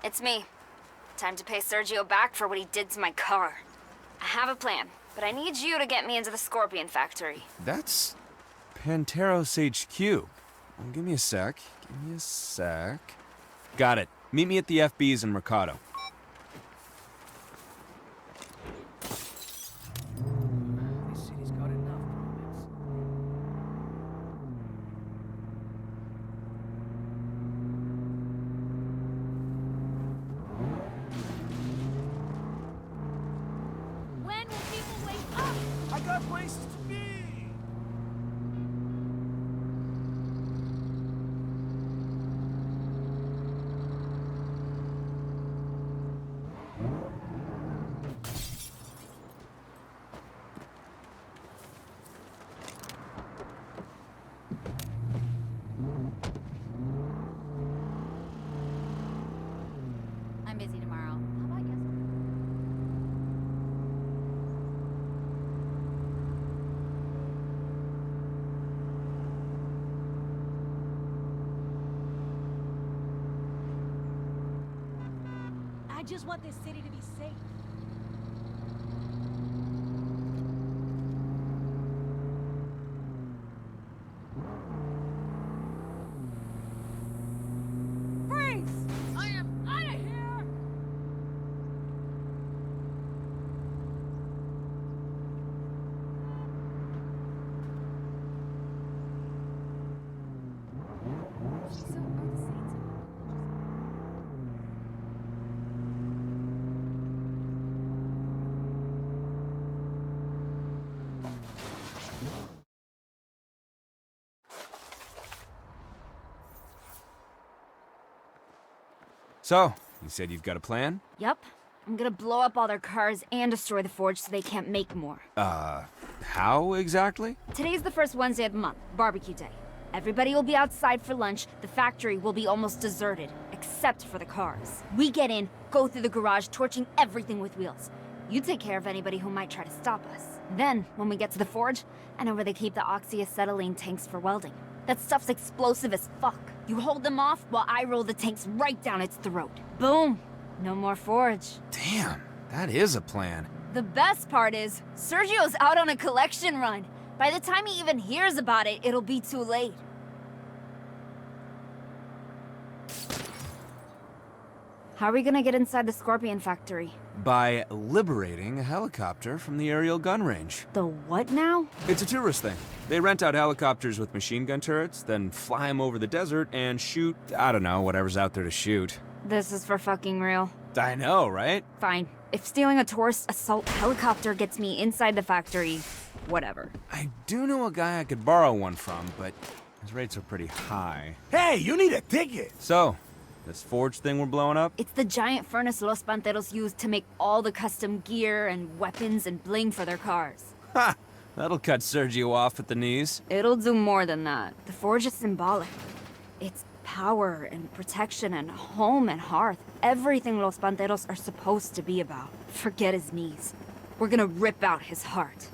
It's me. Time to pay Sergio back for what he did to my car. I have a plan, but I need you to get me into the Scorpion factory. That's Panteros HQ. Well, give me a sec. Got it. Meet me at the FB's in Mercado. This city's got enough problems. When will people wake up? I got places to be! I'm busy tomorrow. How about yesterday? I just want this city to be safe. Freeze! I am out of here! So, you said you've got a plan? Yup. I'm gonna blow up all their cars and destroy the forge so they can't make more. How exactly? Today's the first Wednesday of the month, barbecue day. Everybody will be outside for lunch. The factory will be almost deserted, except for the cars. We get in, go through the garage, torching everything with wheels. You take care of anybody who might try to stop us. Then, when we get to the forge, I know where they keep the oxyacetylene tanks for welding. That stuff's explosive as fuck. You hold them off while I roll the tanks right down its throat. Boom! No more forge. Damn, that is a plan. The best part is, Sergio's out on a collection run. By the time he even hears about it, it'll be too late. How are we gonna get inside the Scorpion factory? By liberating a helicopter from the aerial gun range. The what now? It's a tourist thing. They rent out helicopters with machine gun turrets, then fly them over the desert and shoot, I don't know, whatever's out there to shoot. This is for fucking real. I know, right? Fine. If stealing a tourist assault helicopter gets me inside the factory, whatever. I do know a guy I could borrow one from, but his rates are pretty high. Hey, you need a ticket! So, this forge thing we're blowing up? It's the giant furnace Los Panteros use to make all the custom gear and weapons and bling for their cars. Ha! That'll cut Sergio off at the knees. It'll do more than that. The forge is symbolic. It's power and protection and home and hearth. Everything Los Panteros are supposed to be about. Forget his knees. We're gonna rip out his heart.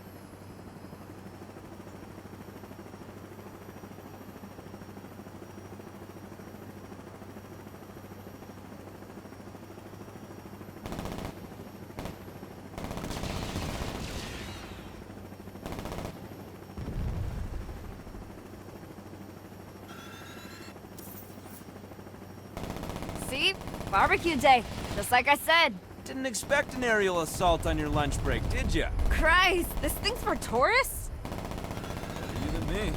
See? Barbecue day, just like I said. Didn't expect an aerial assault on your lunch break, did ya? Christ, this thing's for tourists? Better you than me.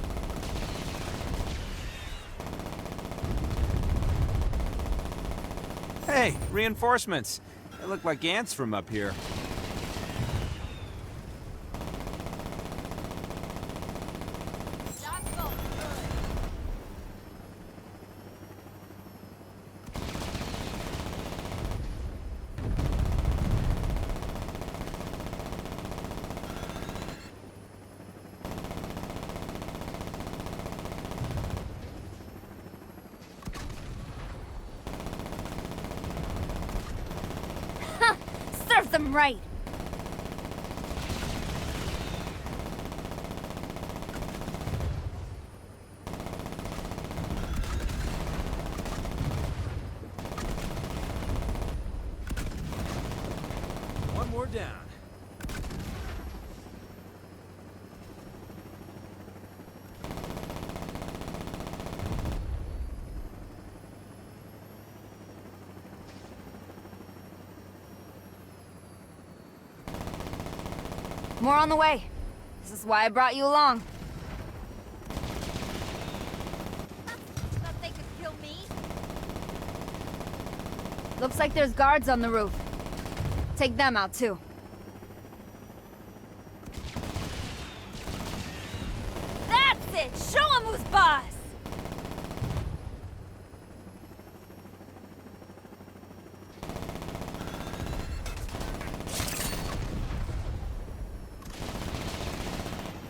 Hey, reinforcements. They look like ants from up here. Serve them right! more down. More on the way. This is why I brought you along. Thought they could kill me? Looks like there's guards on the roof. Take them out, too. That's it! Show 'em who's boss!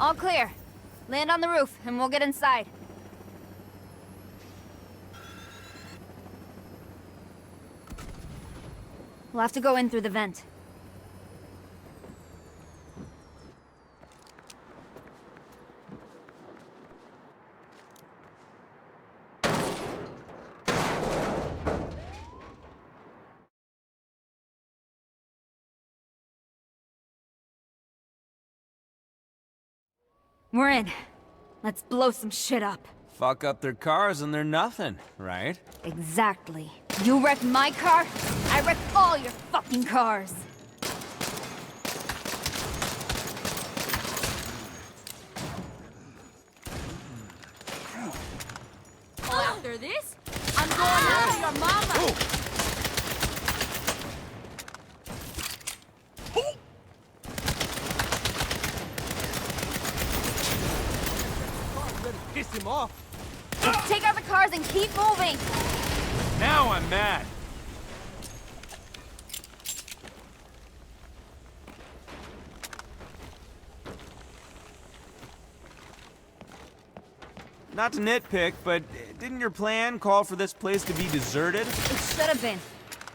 All clear. Land on the roof, and we'll get inside. We'll have to go in through the vent. We're in. Let's blow some shit up. Fuck up their cars and they're nothing, right? Exactly. You wreck my car, I wreck all your fucking cars. Well, after this, I'm going after your mama! Piss him off. Take out the cars and keep moving! Now I'm mad. Not to nitpick, but didn't your plan call for this place to be deserted? It should have been.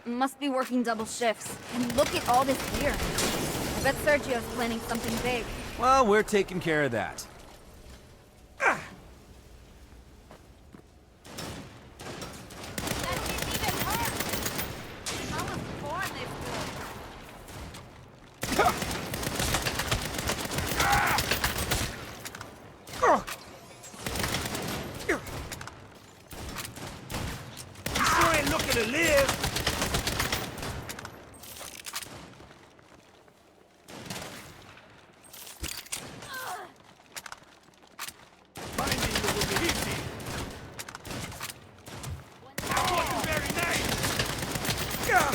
Must be working double shifts. And look at all this gear. I bet Sergio's planning something big. Well, we're taking care of that. That didn't even hurt! I was born this You sure ain't looking to live. Finding you will be easy. That wasn't very nice. Oh,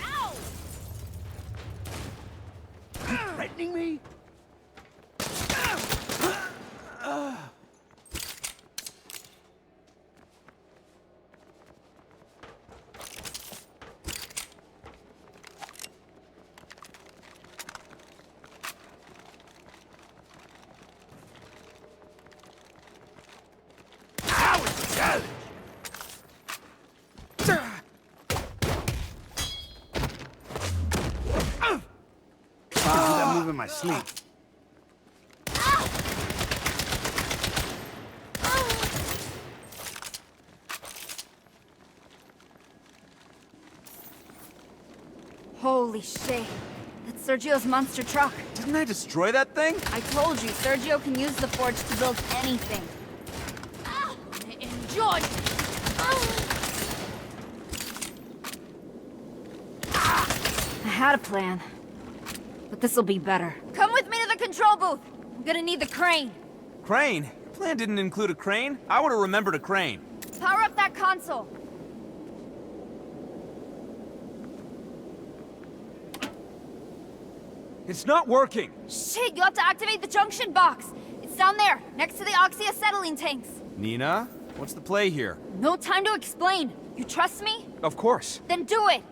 ow! Threatening me? That was a challenge. I do that move in my sleep. Holy shit. That's Sergio's monster truck. Didn't I destroy that thing? I told you, Sergio can use the forge to build anything. Enjoy! I had a plan. But this'll be better. Come with me to the control booth! I'm gonna need the crane. Crane? Plan didn't include a crane? I would have remembered a crane. Power up that console. It's not working. Shit, you have to activate the junction box. It's down there, next to the oxyacetylene tanks. Nina, what's the play here? No time to explain. You trust me? Of course. Then do it!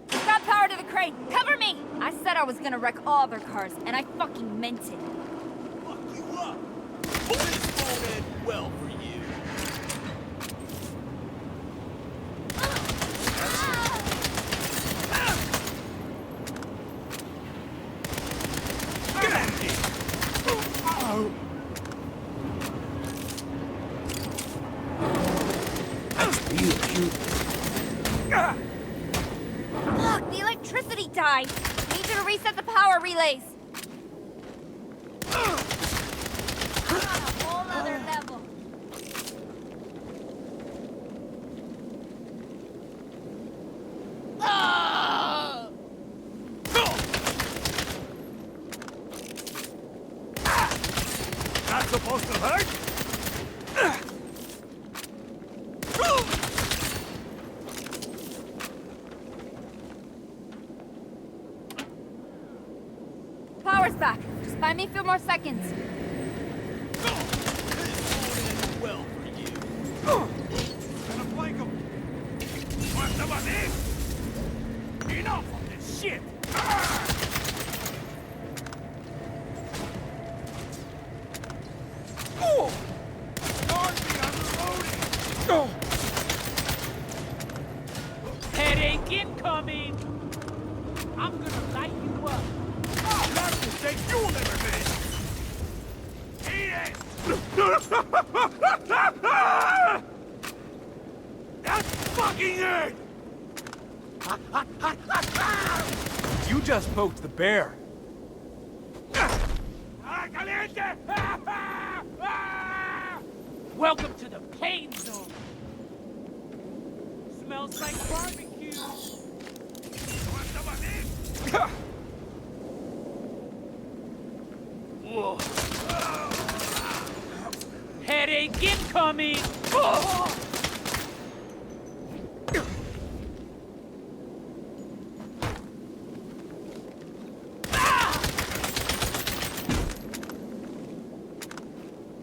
Got power to the crane. Cover me! I said I was gonna wreck all their cars, and I fucking meant it. Fuck you up. This won't end well for you. Look, the electricity died. Need you to reset the power relays. On a whole other level. Not supposed to hurt? Power's back. Just buy me a few more seconds. Well for you. Gonna flank him. Want some of this? Enough of this shit! Oh! Darby, I'm reloading! Headache incoming! I'm gonna light you up. That's the thing you'll never miss! Eat it! That's fucking it! You just poked the bear. Ah, caliente! Welcome to the pain zone. Smells like barbecue. Want some of this? Whoa. Headache incoming!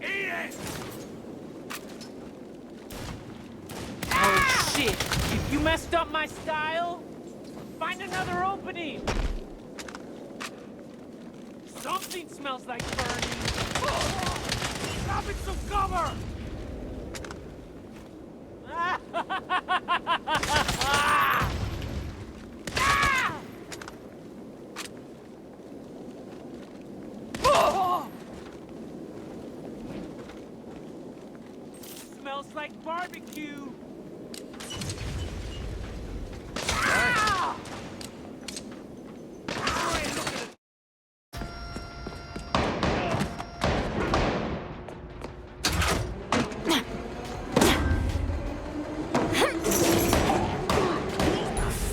Eat it! Oh shit! If you messed up my style, find another opening. Something smells like burning. Stop it some cover! Smells like barbecue.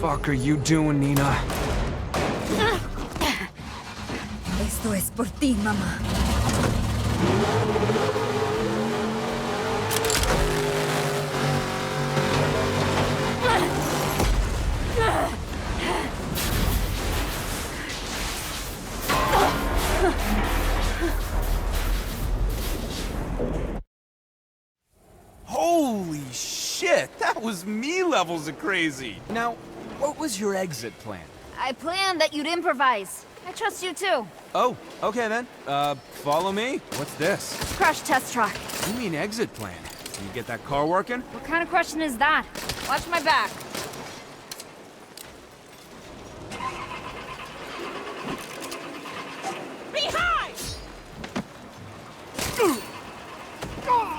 Fuck are you doing, Nina? Esto es por ti, mamá. Holy shit! That was me levels of crazy! Now, what was your exit plan? I planned that you'd improvise. I trust you too. Oh, okay then. Follow me? What's this? Crash test track. You mean exit plan? Can you get that car working? What kind of question is that? Watch my back. Behind! Easy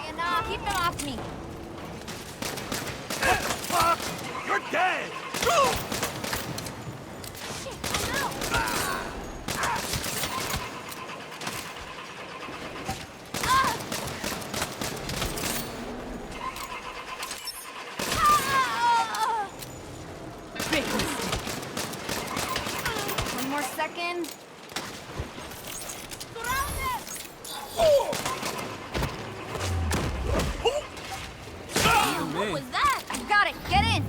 enough. Keep it off me. Fuck! You're dead! Big mistake. One more second. Me. What was that? I got it. Get in.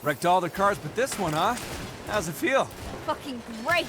Wrecked all the cars but this one, huh? How's it feel? Fucking great.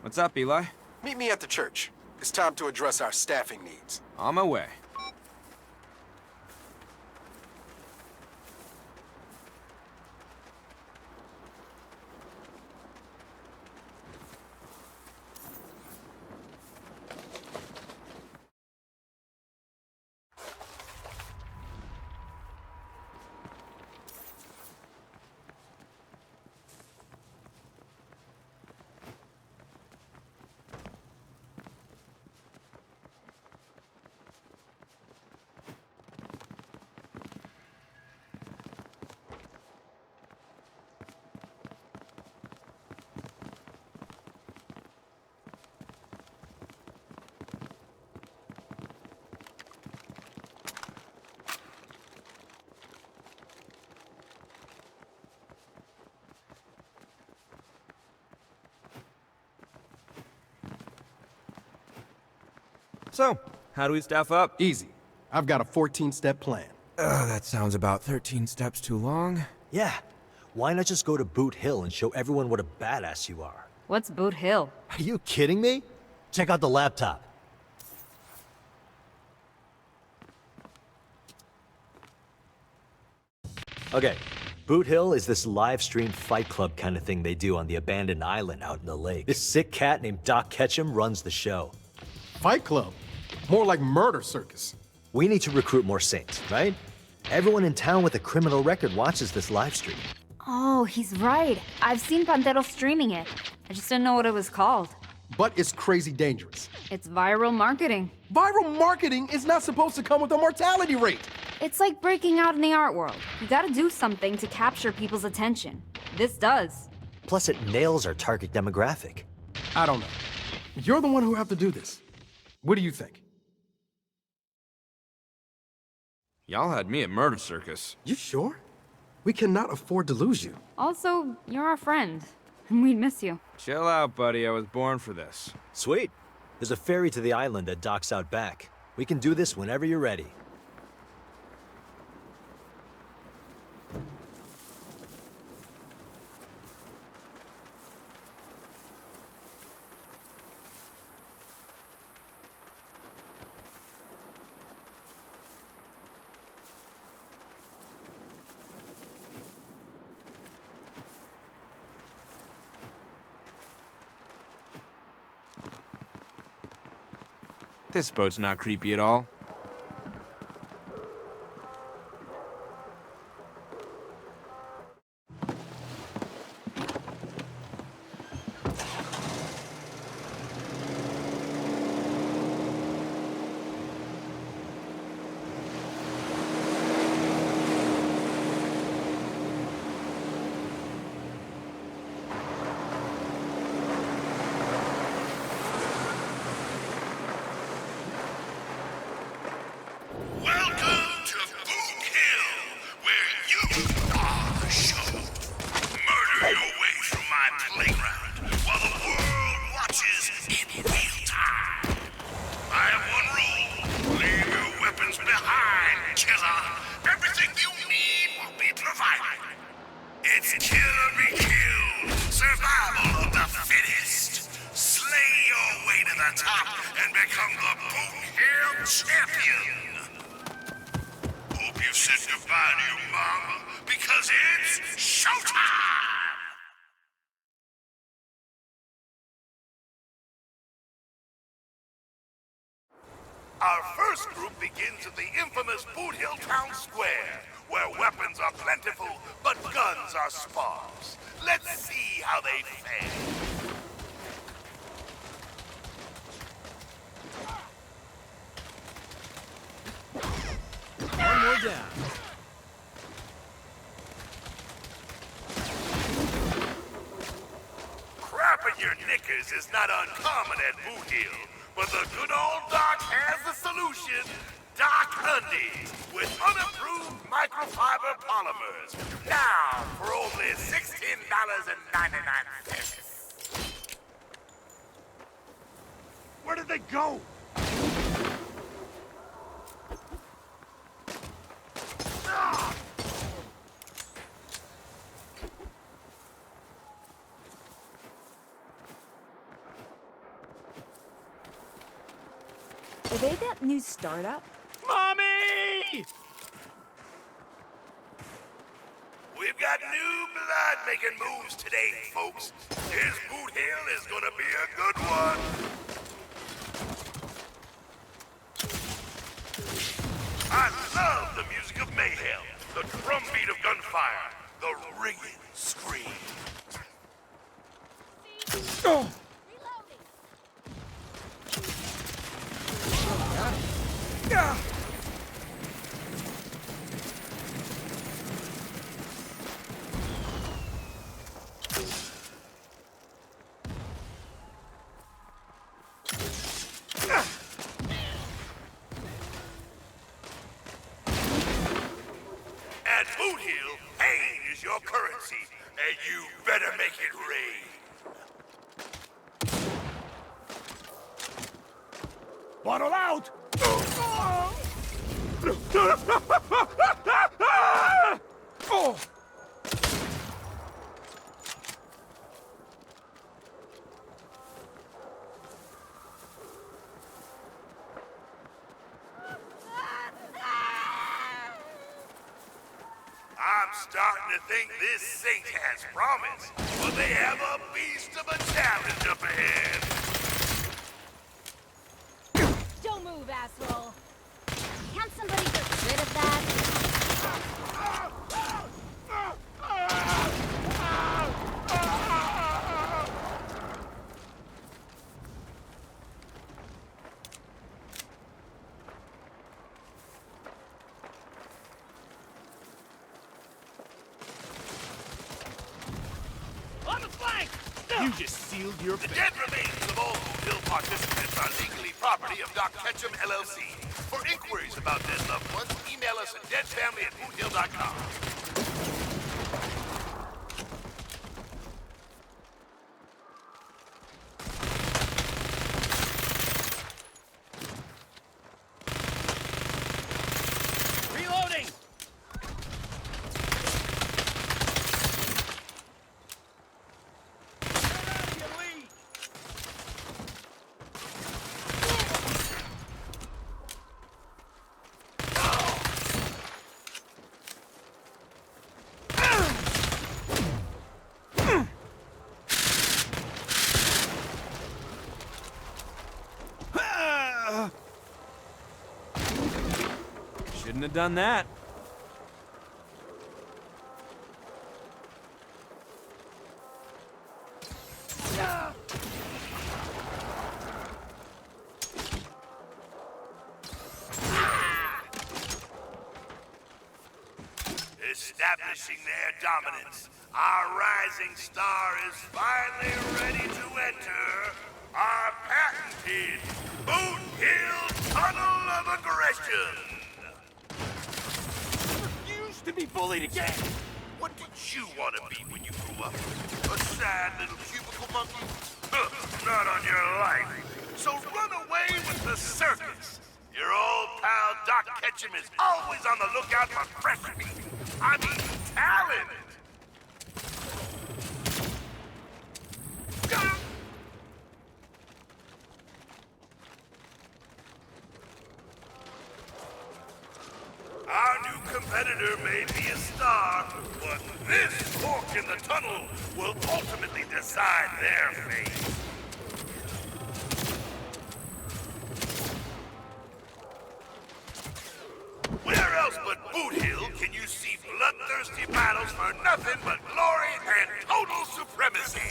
What's up, Eli? Meet me at the church. It's time to address our staffing needs. On my way. So, how do we staff up? Easy. I've got a 14-step plan. That sounds about 13 steps too long. Yeah. Why not just go to Boot Hill and show everyone what a badass you are? What's Boot Hill? Are you kidding me? Check out the laptop. Okay, Boot Hill is this live stream fight club kind of thing they do on the abandoned island out in the lake. This sick cat named Doc Ketchum runs the show. Fight Club? More like murder circus. We need to recruit more saints, right? Everyone in town with a criminal record watches this live stream. Oh, he's right. I've seen Pantero streaming it. I just didn't know what it was called. But it's crazy dangerous. It's viral marketing. Viral marketing is not supposed to come with a mortality rate. It's like breaking out in the art world. You gotta do something to capture people's attention. This does. Plus, it nails our target demographic. I don't know. You're the one who have to do this. What do you think? Y'all had me at Murder Circus. You sure? We cannot afford to lose you. Also, you're our friend. We'd miss you. Chill out, buddy. I was born for this. Sweet. There's a ferry to the island that docks out back. We can do this whenever you're ready. This boat's not creepy at all. Welcome to Boot Hill, where you are the show. Murder your way through my playground while the world watches in real time. I have one rule: leave your weapons behind, killer. Everything you need will be provided. It's kill or be killed, survival of the fittest. Slay your way to the top and become the Boot Hill champion. Hope you said goodbye to your mama, because it's showtime! Our first group begins at the infamous Boot Hill Town Square, where weapons are plentiful, but guns are sparse. Let's see how they fare. One more down. Crapping your knickers is not uncommon at Boot Hill, but the good old Doc has the solution. Doc Undies with unapproved microfiber polymers. Now for only $16.99. Where did they go? Are they that new startup? Mommy! We've got new blood making moves today, folks. This Boot Hill is gonna be a good one. I love the music of mayhem, the drumbeat of gunfire, the ringing scream. Reloading. At Boot Hill, pain is your currency, and you better make it rain. Bottle out! I'm starting to think this saint has promise, but they have a beast of a challenge up ahead. Don't move, asshole. Can't somebody get rid of that? On the flank! You just sealed your The fate. dead remains of all Boot Hill participants are legally property of Doc Ketchum, LLC. For inquiries about dead loved ones, email us at deadfamily@boothill.com. Reloading! Shouldn't have done that. Establishing their dominance, our rising star is finally ready to enter our patented Boot Hill Tunnel of Aggression. Used to be bullied again! What did you want to be when you grew up? A sad little cubicle monkey? Not on your life. So run away with the circus. Your old pal Doc Ketchum is always on the lookout for fresh meat. I mean, talent. Our new competitor may be a star, but this fork in the tunnel will ultimately decide their fate. Where else but Boot Hill can you see bloodthirsty battles for nothing but glory and total supremacy?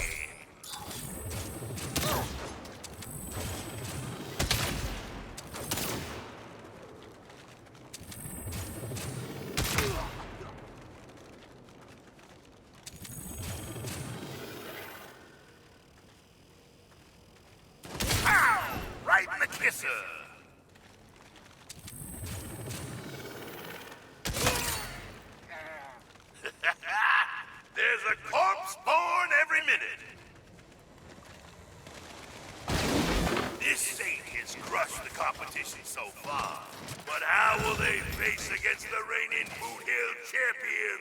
Pow! Right in the kisser! There's a corpse born every minute. This saint has crushed the competition so far, but how will they face against the reigning Boot Hill champion,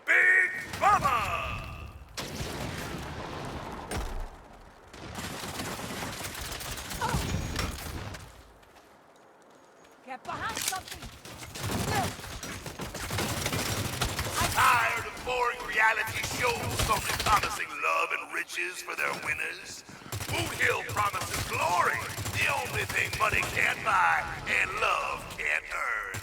Big Mama? Get behind something! Tired of boring reality shows only promising love and riches for their winners? Boot Hill promises glory, the only thing money can't buy and love can't earn.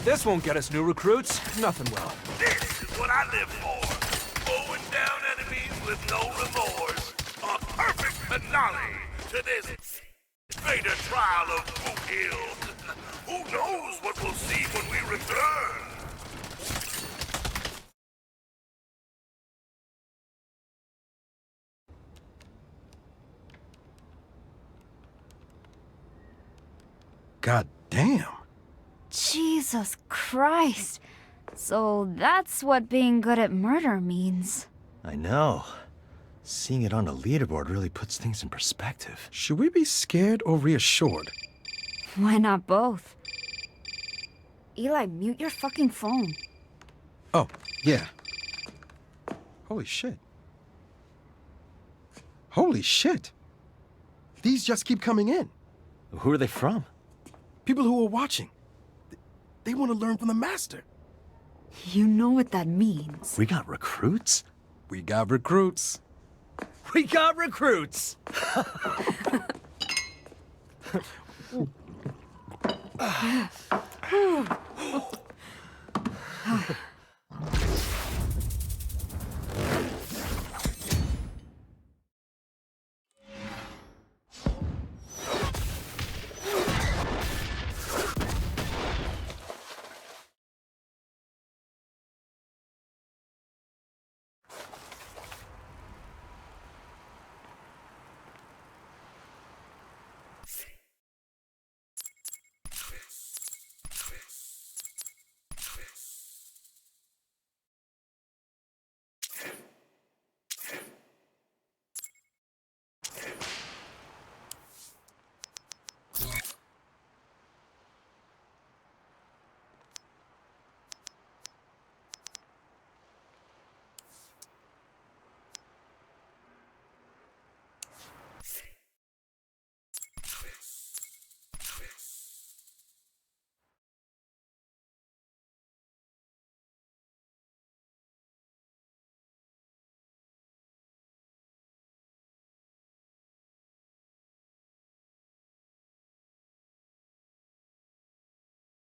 This won't get us new recruits. Nothing will. This is what I live for. Mowing down enemies with no remorse. A perfect finale to this beta trial of Boot Hill. Who knows what we'll see when we return? God damn. Jesus Christ. So that's what being good at murder means. I know. Seeing it on a leaderboard really puts things in perspective. Should we be scared or reassured? Why not both? Eli, mute your fucking phone. Oh, yeah. Holy shit. Holy shit. These just keep coming in. Who are they from? People who are watching. They want to learn from the master. You know what that means. We got recruits? We got recruits. We got recruits!